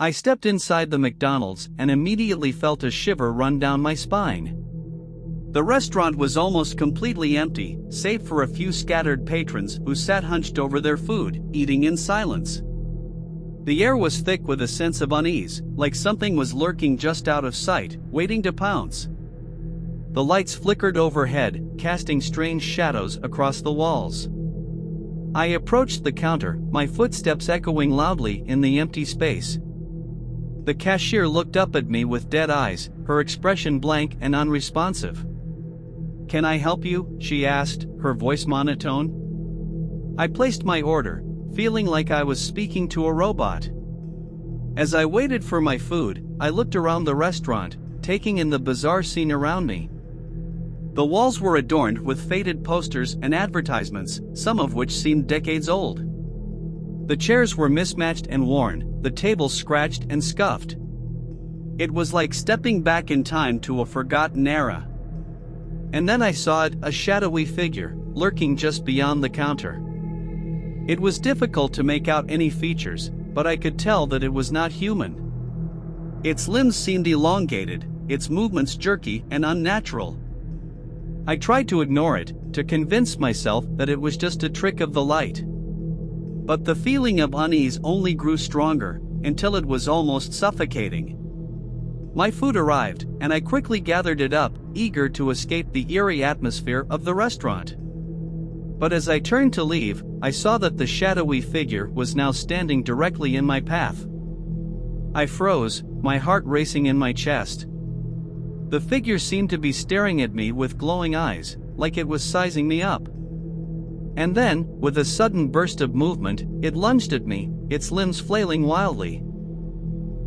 I stepped inside the McDonald's and immediately felt a shiver run down my spine. The restaurant was almost completely empty, save for a few scattered patrons who sat hunched over their food, eating in silence. The air was thick with a sense of unease, like something was lurking just out of sight, waiting to pounce. The lights flickered overhead, casting strange shadows across the walls. I approached the counter, my footsteps echoing loudly in the empty space. The cashier looked up at me with dead eyes, her expression blank and unresponsive. "Can I help you?" she asked, her voice monotone. I placed my order, feeling like I was speaking to a robot. As I waited for my food, I looked around the restaurant, taking in the bizarre scene around me. The walls were adorned with faded posters and advertisements, some of which seemed decades old. The chairs were mismatched and worn, the tables scratched and scuffed. It was like stepping back in time to a forgotten era. And then I saw it, a shadowy figure, lurking just beyond the counter. It was difficult to make out any features, but I could tell that it was not human. Its limbs seemed elongated, its movements jerky and unnatural. I tried to ignore it, to convince myself that it was just a trick of the light. But the feeling of unease only grew stronger, until it was almost suffocating. My food arrived, and I quickly gathered it up, eager to escape the eerie atmosphere of the restaurant. But as I turned to leave, I saw that the shadowy figure was now standing directly in my path. I froze, my heart racing in my chest. The figure seemed to be staring at me with glowing eyes, like it was sizing me up. And then, with a sudden burst of movement, it lunged at me, its limbs flailing wildly.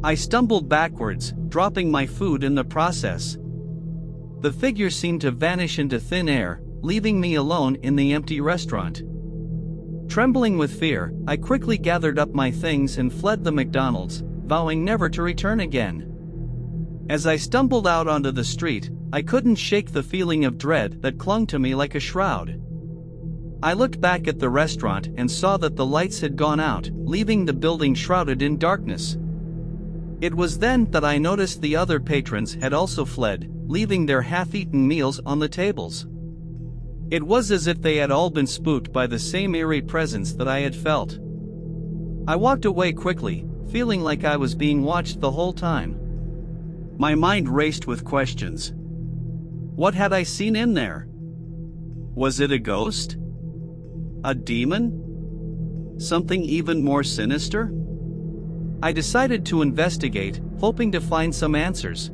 I stumbled backwards, dropping my food in the process. The figure seemed to vanish into thin air, leaving me alone in the empty restaurant. Trembling with fear, I quickly gathered up my things and fled the McDonald's, vowing never to return again. As I stumbled out onto the street, I couldn't shake the feeling of dread that clung to me like a shroud. I looked back at the restaurant and saw that the lights had gone out, leaving the building shrouded in darkness. It was then that I noticed the other patrons had also fled, leaving their half-eaten meals on the tables. It was as if they had all been spooked by the same eerie presence that I had felt. I walked away quickly, feeling like I was being watched the whole time. My mind raced with questions. What had I seen in there? Was it a ghost? A demon? Something even more sinister? I decided to investigate, hoping to find some answers.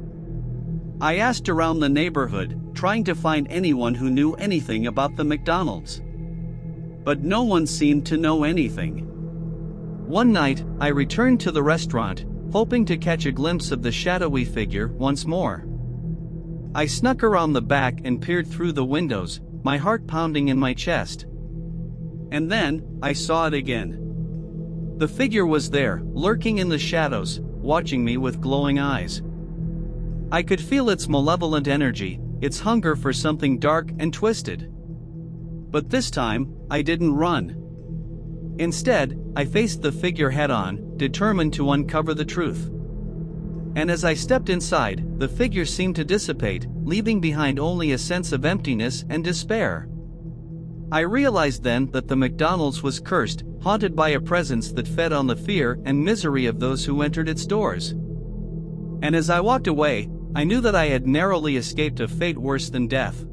I asked around the neighborhood, trying to find anyone who knew anything about the McDonald's. But no one seemed to know anything. One night, I returned to the restaurant, hoping to catch a glimpse of the shadowy figure once more. I snuck around the back and peered through the windows, my heart pounding in my chest. And then, I saw it again. The figure was there, lurking in the shadows, watching me with glowing eyes. I could feel its malevolent energy, its hunger for something dark and twisted. But this time, I didn't run. Instead, I faced the figure head-on, determined to uncover the truth. And as I stepped inside, the figure seemed to dissipate, leaving behind only a sense of emptiness and despair. I realized then that the McDonald's was cursed, haunted by a presence that fed on the fear and misery of those who entered its doors. And as I walked away, I knew that I had narrowly escaped a fate worse than death.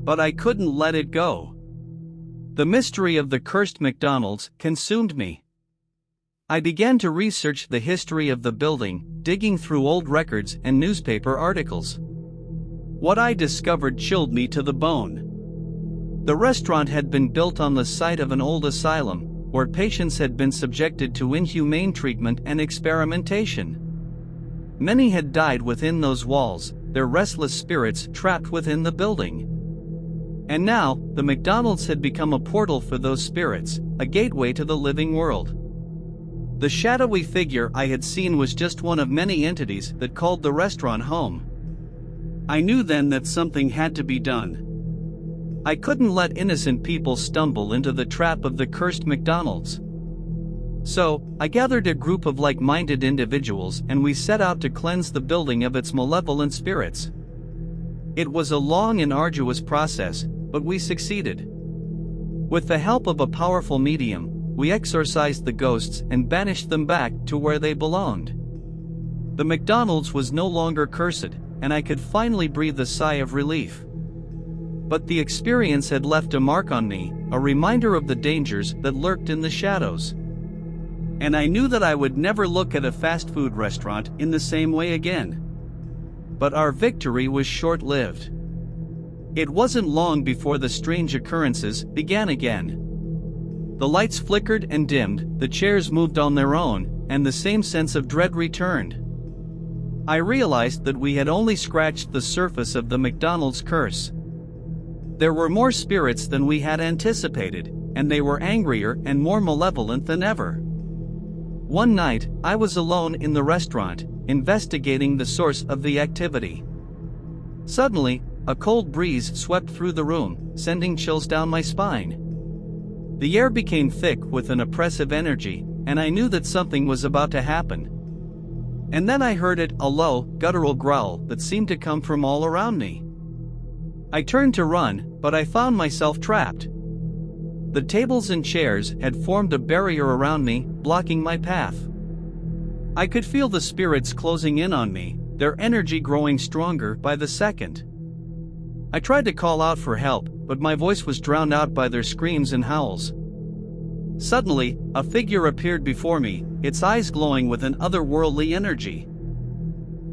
But I couldn't let it go. The mystery of the cursed McDonald's consumed me. I began to research the history of the building, digging through old records and newspaper articles. What I discovered chilled me to the bone. The restaurant had been built on the site of an old asylum, where patients had been subjected to inhumane treatment and experimentation. Many had died within those walls, their restless spirits trapped within the building. And now, the McDonald's had become a portal for those spirits, a gateway to the living world. The shadowy figure I had seen was just one of many entities that called the restaurant home. I knew then that something had to be done. I couldn't let innocent people stumble into the trap of the cursed McDonald's. So, I gathered a group of like-minded individuals and we set out to cleanse the building of its malevolent spirits. It was a long and arduous process, but we succeeded. With the help of a powerful medium, we exorcised the ghosts and banished them back to where they belonged. The McDonald's was no longer cursed, and I could finally breathe a sigh of relief. But the experience had left a mark on me, a reminder of the dangers that lurked in the shadows. And I knew that I would never look at a fast food restaurant in the same way again. But our victory was short-lived. It wasn't long before the strange occurrences began again. The lights flickered and dimmed, the chairs moved on their own, and the same sense of dread returned. I realized that we had only scratched the surface of the McDonald's curse. There were more spirits than we had anticipated, and they were angrier and more malevolent than ever. One night, I was alone in the restaurant, investigating the source of the activity. Suddenly, a cold breeze swept through the room, sending chills down my spine. The air became thick with an oppressive energy, and I knew that something was about to happen. And then I heard it, a low, guttural growl that seemed to come from all around me. I turned to run, but I found myself trapped. The tables and chairs had formed a barrier around me, blocking my path. I could feel the spirits closing in on me, their energy growing stronger by the second. I tried to call out for help, but my voice was drowned out by their screams and howls. Suddenly, a figure appeared before me, its eyes glowing with an otherworldly energy.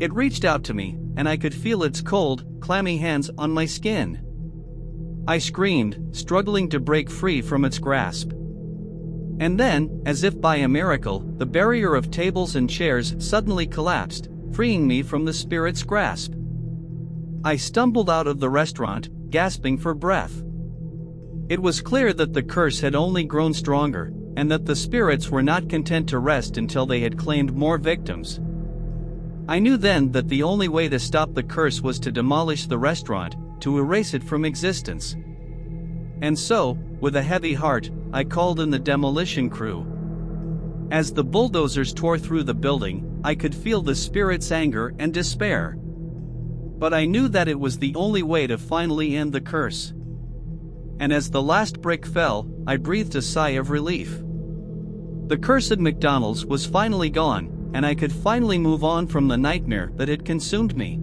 It reached out to me, and I could feel its cold, clammy hands on my skin. I screamed, struggling to break free from its grasp. And then, as if by a miracle, the barrier of tables and chairs suddenly collapsed, freeing me from the spirit's grasp. I stumbled out of the restaurant, gasping for breath. It was clear that the curse had only grown stronger, and that the spirits were not content to rest until they had claimed more victims. I knew then that the only way to stop the curse was to demolish the restaurant, to erase it from existence. And so, with a heavy heart, I called in the demolition crew. As the bulldozers tore through the building, I could feel the spirits' anger and despair. But I knew that it was the only way to finally end the curse. And as the last brick fell, I breathed a sigh of relief. The cursed McDonald's was finally gone, and I could finally move on from the nightmare that had consumed me.